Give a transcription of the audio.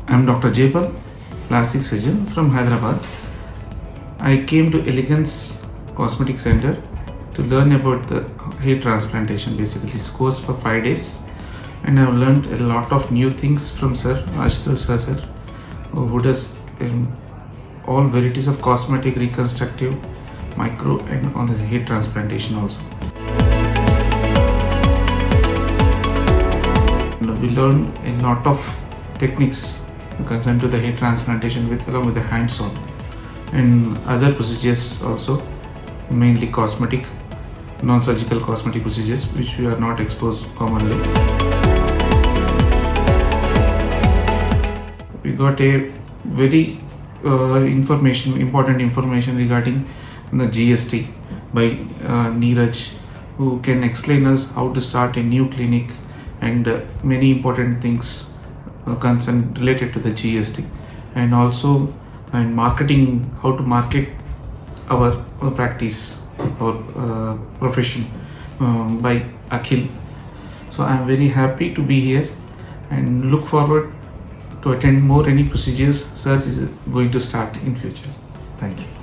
I am Dr. Jaypal, plastic surgeon from Hyderabad. I came to Elegance Cosmetic Center to learn about the hair transplantation. Basically, it's course for 5 days, and I've learned a lot of new things from Sir Ashutosh Shah sir, who does all varieties of cosmetic, reconstructive, micro, and on the hair transplantation also. And we learned a lot of techniques concerned to the hair transplantation along with the hands-on and other procedures also, mainly cosmetic, non-surgical cosmetic procedures which we are not exposed commonly. We got a very important information regarding the GST by Neeraj, who can explain us how to start a new clinic and many important things concerned related to the GST, and also in marketing, how to market our practice or profession by Akhil. So I am very happy to be here and look forward to attend more any procedures sir is going to start in future. Thank you.